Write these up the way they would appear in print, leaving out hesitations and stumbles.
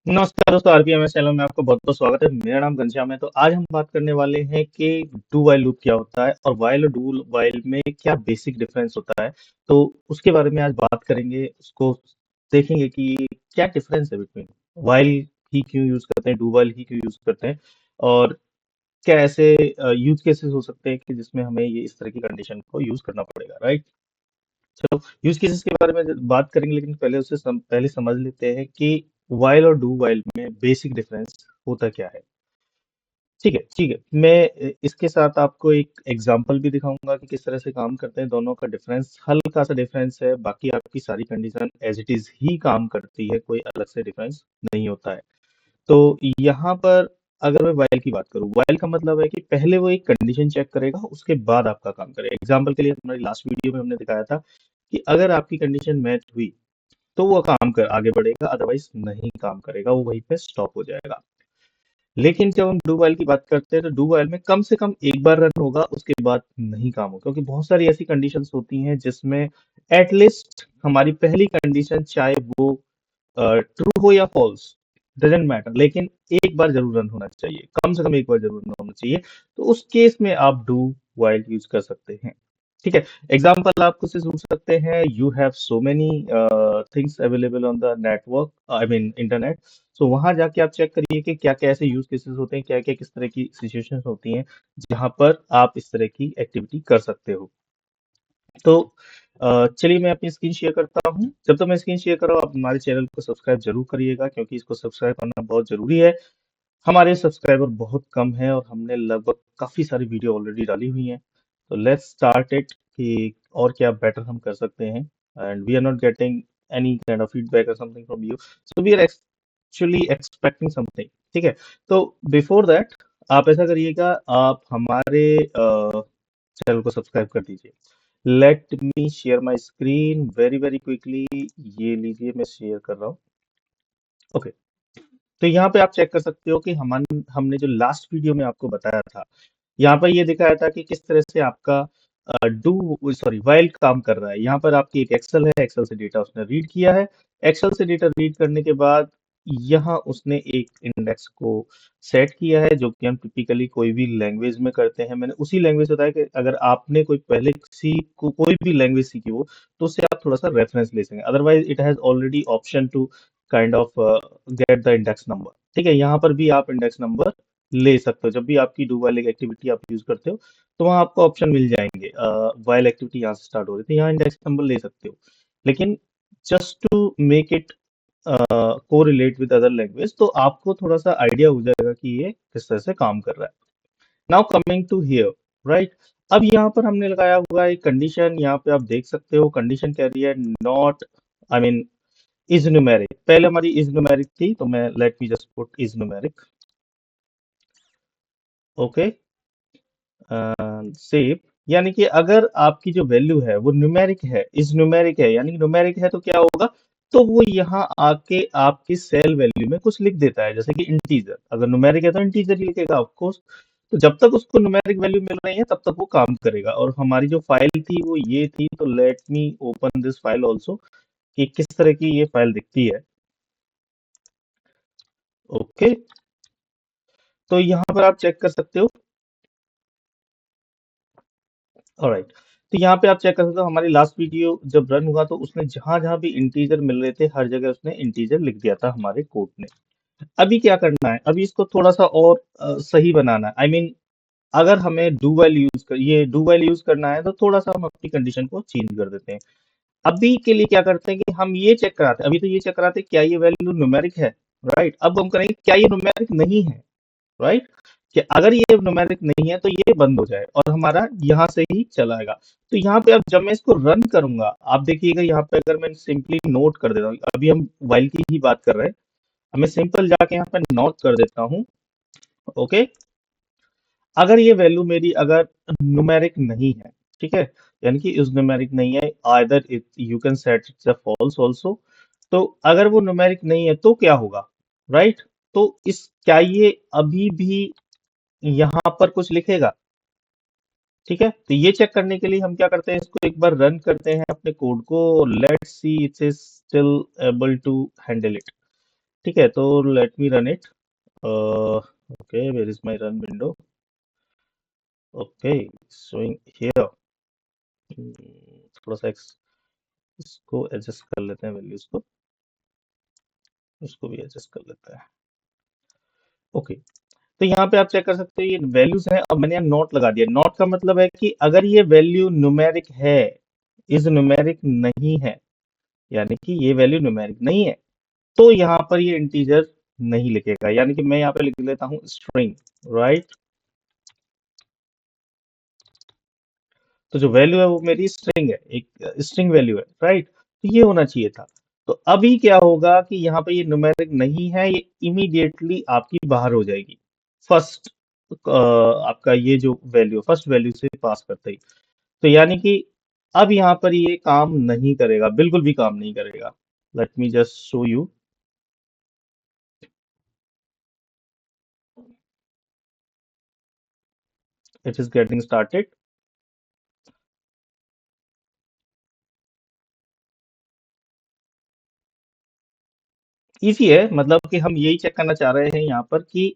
नमस्कार दोस्तों, आरपीएमएस चैनल में आपको बहुत बहुत स्वागत है। मेरा नाम घनश्याम है। तो आज हम बात करने वाले हैं कि डू वाइल लूप क्या होता है और वाइल और डू वाइल में क्या बेसिक डिफरेंस होता है। तो उसके बारे में आज बात करेंगे, उसको देखेंगे कि क्या डिफरेंस है बिटवीन वाइल ही क्यों यूज करते हैं, डू वाइल ही क्यों यूज करते हैं, और क्या ऐसे यूज केसेस हो सकते हैं कि जिसमें हमें ये इस तरह की कंडीशन को यूज करना पड़ेगा, राइट। चलो यूज केसेस के बारे में बात करेंगे, लेकिन पहले पहले समझ लेते हैं कि वाइल और डू वाइल में बेसिक डिफरेंस होता क्या है। ठीक है, ठीक है। मैं इसके साथ आपको एक एग्जांपल भी दिखाऊंगा कि किस तरह से काम करते हैं। दोनों का डिफरेंस हल्का सा डिफरेंस है, बाकी आपकी सारी कंडीशन एज इट इज ही काम करती है, कोई अलग से डिफरेंस नहीं होता है। तो यहाँ पर अगर मैं वाइल की बात करूँ, वाइल का मतलब है कि पहले वो एक कंडीशन चेक करेगा, उसके बाद आपका काम करेगा। एग्जाम्पल के लिए हमारी लास्ट वीडियो में हमने दिखाया था कि अगर आपकी कंडीशन मैच हुई तो वो काम कर आगे बढ़ेगा, अदरवाइज नहीं काम करेगा, वो वहीं पे स्टॉप हो जाएगा। लेकिन जब हम डू वाइल की बात करते हैं तो डू वाइल में कम से कम एक बार रन होगा, उसके बाद नहीं काम होगा, क्योंकि बहुत सारी ऐसी कंडीशंस होती हैं जिसमें एटलीस्ट हमारी पहली कंडीशन, चाहे वो ट्रू हो या फॉल्स, डजेंट मैटर, लेकिन एक बार जरूर रन होना चाहिए, कम से कम एक बार जरूर रन होना चाहिए। तो उस केस में आप डू वाइल यूज कर सकते हैं। ठीक है। एग्जाम्पल आप कुछ पूछ सकते हैं, you have so many things available on the network, I mean internet. So वहां जाके आप चेक करिए कि क्या क्या ऐसे यूज केसेस होते हैं, क्या क्या किस तरह की सिचुएशंस होती हैं जहां पर आप इस तरह की एक्टिविटी कर सकते हो। तो चलिए मैं अपनी स्क्रीन शेयर करता हूँ। जब तक मैं स्क्रीन शेयर कर रहा हूँ, आप हमारे चैनल को सब्सक्राइब जरूर करिएगा, क्योंकि इसको सब्सक्राइब करना बहुत जरूरी है। हमारे सब्सक्राइबर बहुत कम हैं और हमने लगभग काफी सारी वीडियो ऑलरेडी डाली हुई हैं। तो लेट्स स्टार्ट इट कि और क्या बेटर हम कर सकते हैं। And we are not getting any kind of feedback और something from you, so we are actually expecting something. ठीक है। तो बिफोर दैट आप ऐसा करिएगा, आप हमारे चैनल को सब्सक्राइब कर दीजिए। Let me share my screen very very quickly. ये लीजिए, मैं शेयर कर रहा हूँ। ओके। तो यहाँ पे आप चेक कर सकते हो कि हमने जो लास्ट वीडियो में आपको बताया था, यहाँ पर ये दिखाया था कि किस तरह से आपका डू सॉरी वाइल काम कर रहा है। यहाँ पर आपकी एक एक्सेल है, एक्सेल से डेटा उसने रीड किया है। एक्सेल से डेटा रीड करने के बाद यहाँ उसने एक इंडेक्स को सेट किया है, जो कि हम टिपिकली कोई भी लैंग्वेज में करते हैं। मैंने उसी लैंग्वेज बताया कि अगर आपने कोई पहले किसी को कोई भी लैंग्वेज सीखी हो तो उससे आप थोड़ा सा रेफरेंस ले सकें, otherwise it has already option to kind of get the index number. ठीक है, यहाँ पर भी आप इंडेक्स नंबर ले सकते हो। जब भी आपकी डू वाइल एक्टिविटी आप यूज करते हो तो वहाँ आपको ऑप्शन मिल जाएंगे, वाइल एक्टिविटी यहाँ से स्टार्ट हो रही थी, यहाँ इंडेक्स नंबर ले सकते हो। लेकिन जस्ट टू मेक इट को रिलेट विद अदर लैंग्वेज, तो आपको थोड़ा सा आइडिया हो जाएगा कि ये किस तरह से काम कर रहा है। Now coming to here, right. अब यहाँ पर हमने लगाया हुआ है कंडीशन, यहाँ पे आप देख सकते हो कंडीशन कह रही है not, I mean is numeric. पहले हमारी इज न्यूमेरिक थी, तो मैं late me just put is numeric. Okay, save. यानी कि अगर आपकी जो वैल्यू है वो न्यूमेरिक है, इज न्यूमेरिक है, यानी कि न्यूमेरिक है, तो क्या होगा, तो वो यहाँ आके आपकी सेल वैल्यू में कुछ लिख देता है, जैसे कि इंटीजर। अगर न्यूमेरिक है तो इंटीजर ही लिखेगा ऑफ कोर्स। तो जब तक उसको न्यूमेरिक वैल्यू मिल रही है तब तक वो काम करेगा। और हमारी जो फाइल थी वो ये थी, तो let me open this file also, कि किस तरह की ये फाइल दिखती है। ओके। तो यहाँ पर आप चेक कर सकते हो। ऑलराइट। तो यहाँ पे आप चेक कर सकते हो, हमारी लास्ट वीडियो जब रन हुआ तो उसने जहां जहां भी इंटीजर मिल रहे थे हर जगह उसने इंटीजर लिख दिया था हमारे कोड ने। अभी क्या करना है, अभी इसको थोड़ा सा और सही बनाना है। आई मीन अगर हमें डू वाइल यूज करना है तो थोड़ा सा हम अपनी कंडीशन को चेंज कर देते हैं। अभी के लिए क्या करते हैं कि हम ये चेक कराते हैं, अभी तो ये चेक कराते हैं क्या ये वैल्यू न्यूमेरिक है, राइट। अब हम करेंगे क्या ये न्यूमेरिक नहीं है, राइट। कि अगर ये न्यूमेरिक नहीं है तो ये बंद हो जाए और हमारा यहाँ से ही चलाएगा। तो यहाँ पे अब जब मैं इसको रन करूंगा, आप देखिएगा यहाँ पे अगर मैं सिंपली नोट कर देता हूँ, अभी हम वाइल की ही बात कर रहे हैं, अब मैं सिंपल जाके यहाँ पे नोट कर देता हूँ। ओके। अगर ये वैल्यू मेरी अगर न्यूमेरिक नहीं है, ठीक है, यानी कि इस न्यूमेरिक नहीं है, either it you can set it's a false also. तो अगर वो न्यूमेरिक नहीं है तो क्या होगा, राइट। तो इस क्या ये अभी भी यहाँ पर कुछ लिखेगा, ठीक है। तो ये चेक करने के लिए हम क्या करते हैं, इसको एक बार रन करते हैं अपने कोड को। Let's see it is still able to handle it. ठीक है, तो let me run it. Okay, where is my run window? Okay, showing here. थोड़ा सा इसको एडजस्ट कर लेते हैं, वैल्यूज को, इसको भी एडजस्ट कर लेते हैं। ओके, तो यहाँ पे आप चेक कर सकते हो ये वैल्यूज हैं। अब मैंने यहाँ नॉट लगा दिया। नॉट का मतलब है कि अगर ये वैल्यू न्यूमेरिक है, इज न्यूमेरिक नहीं है, यानी कि ये वैल्यू न्यूमेरिक नहीं है, तो यहाँ पर ये इंटीजर नहीं लिखेगा। यानी कि मैं यहाँ पे लिख लेता हूँ स्ट्रिंग, राइट। तो जो वैल्यू है वो मेरी स्ट्रिंग है, एक स्ट्रिंग वैल्यू है, राइट। तो ये होना चाहिए था। तो अभी क्या होगा कि यहाँ पे ये न्यूमेरिक नहीं है, ये इमीडिएटली आपकी बाहर हो जाएगी फर्स्ट, आपका ये जो वैल्यू फर्स्ट वैल्यू से पास करते ही। तो यानी कि अब यहाँ पर ये काम नहीं करेगा, बिल्कुल भी काम नहीं करेगा। Late me just show you. It is getting started. Easy है, मतलब कि हम यही चेक करना चाह रहे हैं यहाँ पर कि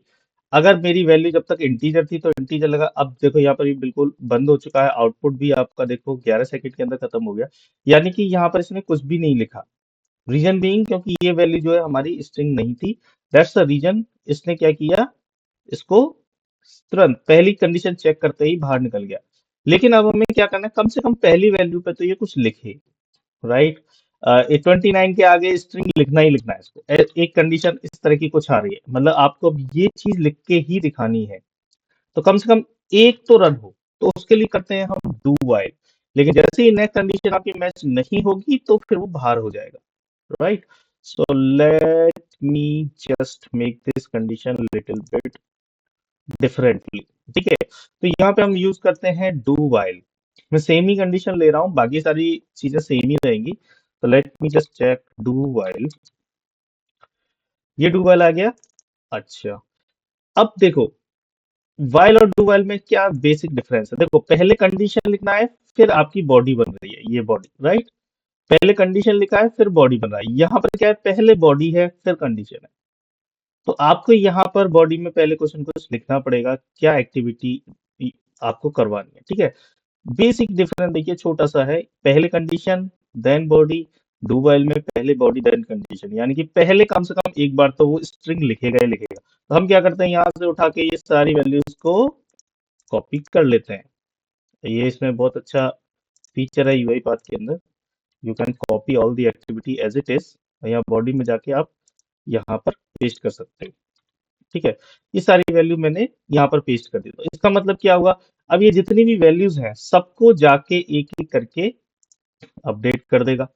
अगर मेरी वैल्यू जब तक इंटीजर थी तो इंटीजर लगा। अब देखो यहाँ पर ये बिल्कुल बंद हो चुका है, आउटपुट भी आपका देखो 11 सेकंड के अंदर खत्म हो गया। यानी कि यहाँ पर इसने कुछ भी नहीं लिखा। रीजन बीइंग, क्योंकि ये वैल्यू जो है हमारी स्ट्रिंग नहीं थी। दैट्स द रीजन इसने क्या किया, इसको तुरंत पहली कंडीशन चेक करते ही बाहर निकल गया। लेकिन अब हमें क्या करना है, कम से कम पहली वैल्यू पे तो ये कुछ लिखे, राइट। 29 के आगे स्ट्रिंग लिखना ही लिखना है इसको। एक कंडीशन इस तरह की कुछ आ रही है, मतलब आपको अब ये चीज लिख के ही दिखानी है, तो कम से कम एक तो रन हो। तो उसके लिए करते हैं हम डू वाइल। लेकिन जैसे ही नेक्स्ट कंडीशन आपकी मैच नहीं होगी तो फिर वो बाहर हो जाएगा, right. So let me just make this condition little bit differently. ठीक है, तो यहाँ पे हम यूज करते हैं डू वाइल। मैं सेम ही कंडीशन ले रहा हूँ, बाकी सारी चीजें सेम ही रहेंगी। तो let me just check do while. ये डू वाइल आ गया। अच्छा, अब देखो वाइल और डू वाइल में क्या बेसिक डिफरेंस है। देखो, पहले कंडीशन लिखना है, फिर आपकी बॉडी बन रही है, ये बॉडी, राइट। पहले कंडीशन लिखा है, फिर बॉडी बन रहा है। यहाँ पर क्या है, पहले बॉडी है फिर कंडीशन है। तो आपको यहाँ पर बॉडी में पहले कुछ न कुछ लिखना पड़ेगा, क्या एक्टिविटी आपको करवानी है। ठीक है, बेसिक डिफरेंस देखिए छोटा सा है। पहले condition then body, do while में पहले बॉडी देन कंडीशन। यानी कि पहले कम से कम एक बार तो वो स्ट्रिंग लिखेगा ही लिखेगा। तो हम क्या करते हैं, यहाँ से उठा के ये सारी वैल्यूज को कॉपी कर लेते हैं। ये इसमें बहुत अच्छा फीचर है यूआई पाथ के अंदर। You can copy all the activity as it is. यहाँ बॉडी में जाके आप यहाँ पर पेस्ट कर सकते हो। ठीक है, ये सारी वैल्यू मैंने यहाँ पर पेस्ट कर दी। तो इसका मतलब क्या हुआ, अब ये जितनी भी वैल्यूज हैं सबको जाके एक एक करके अपडेट कर देगा,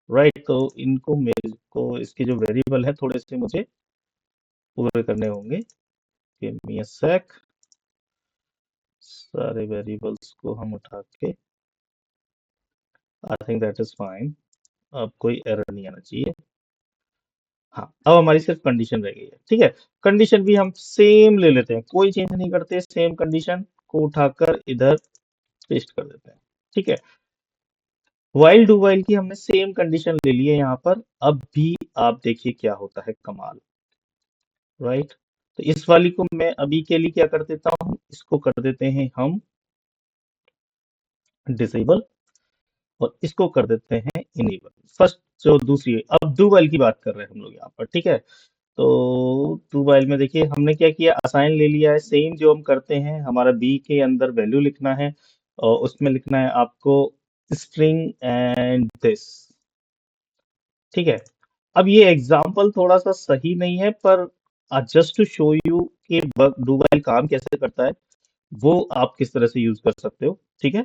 राइट। तो इनको मेरे को इसके जो वेरिएबल है थोड़े से मुझे पूरे करने होंगे। गिव मी अ सेक। सारे वेरिएबल्स को हम उठा के, आई थिंक दैट इज फाइन। अब कोई एरर नहीं आना चाहिए। हाँ, अब हमारी सिर्फ कंडीशन रह गई है। ठीक है, कंडीशन भी हम सेम ले लेते हैं, कोई चेंज नहीं करते, सेम कंडीशन को उठाकर इधर पेस्ट कर देते हैं। ठीक है, वाइल डू वाइल की हमने सेम कंडीशन ले ली है यहाँ पर। अब भी आप देखिए क्या होता है कमाल, राइट। तो इस वाली को मैं अभी के लिए क्या कर देता हूँ, इसको कर देते हैं हम डिसेबल, और इसको कर देते हैं इनेबल। फर्स्ट जो दूसरी है, अब डू वाइल की बात कर रहे हैं हम लोग यहाँ पर। ठीक है, तो डू वाइल में देखिए हमने क्या किया, असाइन ले लिया है, सेम जो हम करते हैं। हमारा बी के अंदर वैल्यू लिखना है और उसमें लिखना है आपको स्ट्रिंग एंड दिस। ठीक है, अब ये एग्जाम्पल थोड़ा सा सही नहीं है, पर जस्ट टू शो यू कि डू वाइल काम कैसे करता है, वो आप किस तरह से यूज कर सकते हो। ठीक है,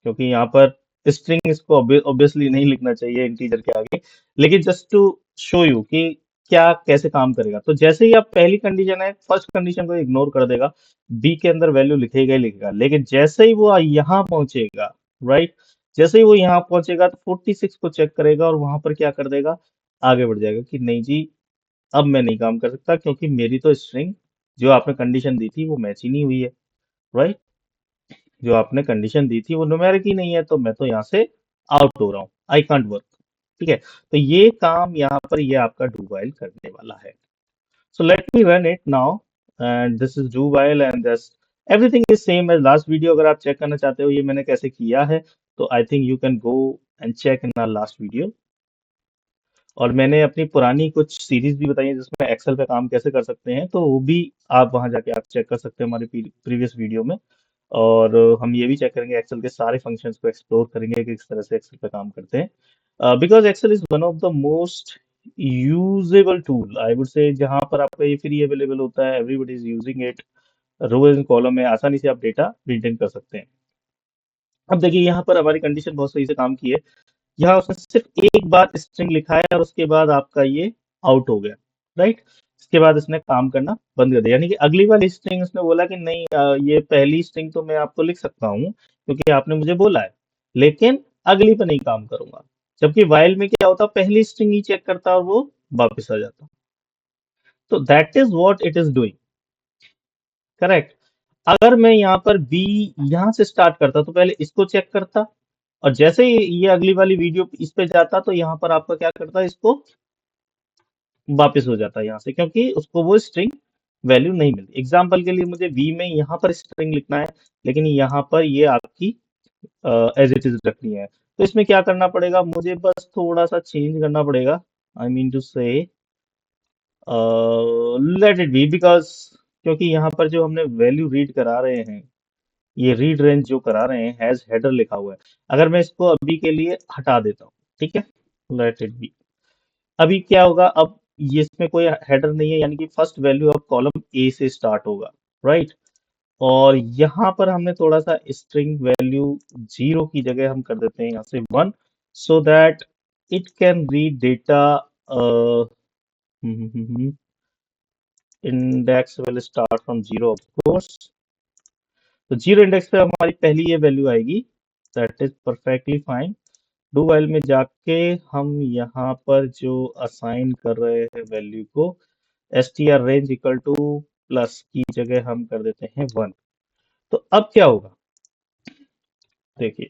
क्योंकि यहाँ पर स्ट्रिंग इसको ऑब्वियसली नहीं लिखना चाहिए इंटीजर के आगे, लेकिन जस्ट टू शो यू कि क्या कैसे काम करेगा। तो जैसे ही आप पहली कंडीशन है, फर्स्ट कंडीशन को इग्नोर कर देगा, बी के अंदर वैल्यू लिखेगा ही लिखेगा। लेकिन जैसे ही वो यहाँ पहुंचेगा, राइट, जैसे ही वो यहाँ पहुंचेगा तो 46 को चेक करेगा और वहां पर क्या कर देगा, आगे बढ़ जाएगा कि नहीं जी, अब मैं नहीं काम कर सकता क्योंकि मेरी तो स्ट्रिंग जो आपने कंडीशन दी थी वो मैच ही नहीं हुई है, राइट। जो आपने कंडीशन दी थी वो न्यूमेरिक ही नहीं है, तो मैं तो यहाँ से आउट हो रहा हूँ, आई कांट वर्क। ठीक है, तो ये काम यहाँ पर ये आपका डू वाइल करने वाला है। So let me run it now, and this is do while and this everything is same as last video. अगर आप चेक करना चाहते हो ये मैंने कैसे किया है, तो I think you can go and check in our last video. और मैंने अपनी पुरानी कुछ सीरीज भी बताई है जिसमें एक्सेल पे काम कैसे कर सकते हैं, तो वो भी आप वहां जाके आप चेक कर सकते हैं हमारे प्रीवियस वीडियो में। और हम ये भी चेक करेंगे एक्सेल के सारे फंक्शंस को एक्सप्लोर करेंगे कि किस तरह से एक्सेल पे काम करते हैं, because Excel is one of the most usable tool I would say, जहां पर आपका ये फ्री अवेलेबल होता है, everybody is using it. Row and column में आसानी से आप डेटा मेंटेन कर सकते हैं। अब देखिए यहाँ पर हमारी कंडीशन बहुत सही से काम की है। यहाँ उसने सिर्फ एक बार स्ट्रिंग लिखा है और उसके बाद आपका ये आउट हो गया, राइट। इसके बाद इसने काम करना बंद कर दिया, यानी कि अगली वाली स्ट्रिंग उसने बोला कि नहीं, ये पहली स्ट्रिंग तो मैं आपको लिख सकता हूँ क्योंकि आपने मुझे बोला है, लेकिन अगली पे नहीं काम करूंगा। जबकि वाइल में क्या होता, पहली स्ट्रिंग ही चेक करता और वो वापस आ जाता। तो that is what it is doing, correct. अगर मैं यहाँ पर बी यहाँ से स्टार्ट करता तो पहले इसको चेक करता, और जैसे ही ये अगली वाली वीडियो इस पे जाता तो यहाँ पर आपका क्या करता, इसको वापस हो जाता है यहाँ से, क्योंकि उसको वो स्ट्रिंग वैल्यू नहीं मिलती। एग्जाम्पल के लिए मुझे वी में यहाँ पर स्ट्रिंग लिखना है, लेकिन यहाँ पर ये आपकी एज इट इज रखनी है। तो इसमें क्या करना पड़ेगा, मुझे बस थोड़ा सा चेंज करना पड़ेगा। आई मीन टू से लेट इट बी, बिकॉज क्योंकि यहाँ पर जो हमने वैल्यू रीड करा रहे हैं, ये रीड रेंज जो करा रहे हैं हैज हेडर लिखा हुआ है। अगर मैं इसको अभी के लिए हटा देता हूँ, ठीक है, लेट इट बी। अभी क्या होगा, अब ये इसमें कोई हेडर नहीं है, यानी कि first value of column A से स्टार्ट होगा, राइट। और यहाँ पर हमने थोड़ा सा स्ट्रिंग वैल्यू जीरो की जगह हम कर देते हैं यहाँ से one, so that it can read data. Index will start from zero of course. तो जीरो इंडेक्स पे हमारी पहली ये वैल्यू आएगी, that is perfectly fine. Do while में जाके हम यहाँ पर जो असाइन कर रहे हैं वैल्यू को, S T R range equal two plus की जगह हम कर देते हैं वन। तो अब क्या होगा, देखिए,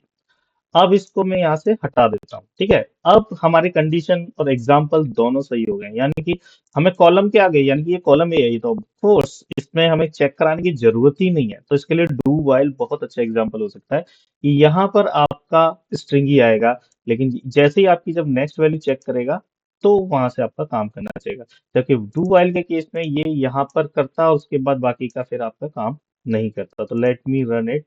अब इसको मैं यहाँ से हटा देता हूँ, ठीक है। अब हमारे कंडीशन और एग्जाम्पल दोनों सही हो गए, यानी कि हमें कॉलम के आगे, यानी कि ये कॉलम ए है, ये तो कोर्स इसमें हमें चेक कराने की जरूरत ही नहीं है। तो इसके लिए डू वाइल बहुत अच्छा एग्जाम्पल हो सकता है कि यहाँ पर आपका स्ट्रिंग ही आएगा, लेकिन जैसे ही आपकी जब नेक्स्ट वैल्यू चेक करेगा तो वहां से आपका काम करना चाहिए। जबकि डू वाइल के केस में ये यहाँ पर करता और उसके बाद बाकी का फिर आपका काम नहीं करता। तो let me run it.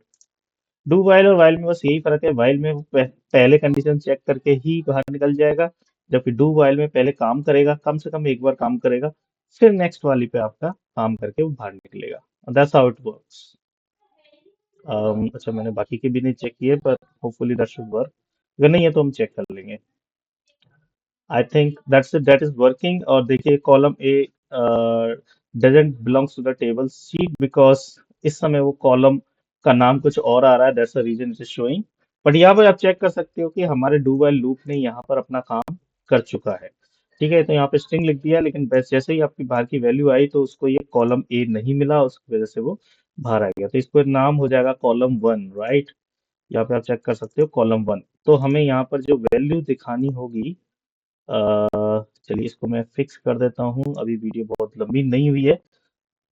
Do while और वाइल में बस यही फर्क है, वाइल में वो पहले कंडीशन चेक करके ही बाहर निकल जाएगा, जबकि डू वाइल में पहले काम करेगा, कम से कम एक बार काम करेगा, फिर नेक्स्ट वाली पे आपका काम करके वो बाहर निकलेगा। That's how it works. अच्छा, मैंने बाकी के भी नहीं चेक किए, पर होपफुली दैट शुड वर्क। अगर नहीं है तो हम चेक कर लेंगे। I think that is working. और देखिए column A doesn't belongs to the table C, because इस समय वो कॉलम का नाम कुछ और आ रहा है, that's the reason it is showing. But यहाँ पर आप चेक कर सकते हो कि हमारे डू व्हाइल लूप ने यहाँ पर अपना काम कर चुका है, ठीक है। तो यहाँ पे स्ट्रिंग लिख दिया, लेकिन बस जैसे ही आपकी बाहर की वैल्यू आई तो उसको ये कॉलम ए नहीं मिला, उसकी वजह से वो बाहर आ गया। तो इसको नाम हो जाएगा कॉलम वन, राइट। यहाँ पे आप चेक कर सकते हो कॉलम वन। तो हमें यहाँ पर जो वैल्यू दिखानी होगी, चलिए इसको मैं फिक्स कर देता हूँ, अभी वीडियो बहुत लंबी नहीं हुई है,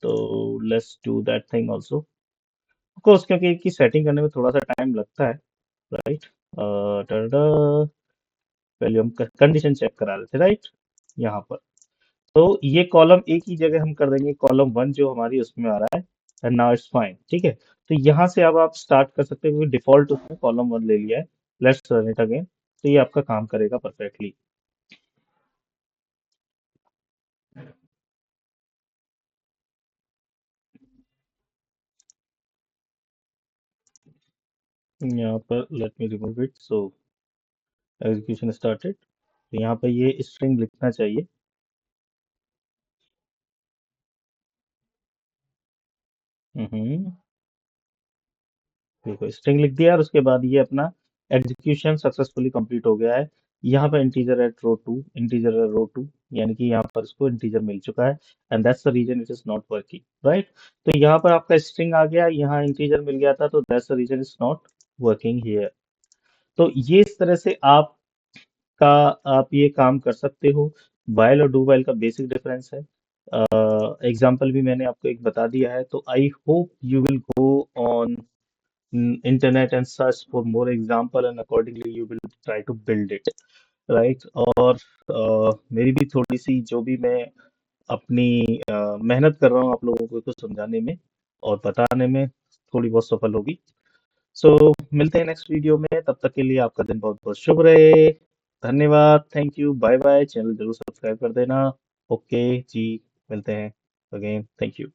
तो let's do that thing also. Of course क्योंकि इसकी सेटिंग करने में थोड़ा सा टाइम लगता है, राइट। पहले हम कंडीशन चेक करा रहे थे, राइट, यहाँ पर। तो ये कॉलम ए की जगह हम कर देंगे कॉलम वन जो हमारी उसमें आ रहा है, एंड नाउ इट्स फाइन, ठीक है। तो यहाँ से अब आप स्टार्ट कर सकते हैं क्योंकि डिफॉल्ट उसने कॉलम वन ले लिया है। लेट्स रन इट अगेन, तो ये आपका काम करेगा परफेक्टली। यहाँ पर let me remove it, so execution started. तो यहाँ पर ये स्ट्रिंग लिखना चाहिए। हम्म, देखो स्ट्रिंग लिख दिया और उसके बाद ये अपना एग्जीक्यूशन सक्सेसफुली कंप्लीट हो गया है। यहाँ पर integer at row two, integer at row two, यानी कि यहाँ पर इसको इंटीजर मिल चुका है, and that's the reason it is not working, right. तो यहाँ पर आपका स्ट्रिंग आ गया, यहाँ इंटीजर मिल गया था, तो that's the reason is not working here. तो ये इस तरह से आप का आप ये काम कर सकते हो। वाइल और डू वाइल का बेसिक डिफरेंस है। एग्जाम्पल भी मैंने आपको एक बता दिया है, तो I hope you will go on internet and search for more example and accordingly you will try to build it, right? और मेरी भी थोड़ी सी जो भी मैं अपनी मेहनत कर रहा हूँ आप लोगों को इसको समझाने में और बताने में थोड़ी बहुत सफल होगी। सो मिलते हैं नेक्स्ट वीडियो में, तब तक के लिए आपका दिन बहुत बहुत शुभ रहे। धन्यवाद, thank you, bye bye. Channel जरूर सब्सक्राइब कर देना। ओके जी, मिलते हैं अगेन, थैंक यू।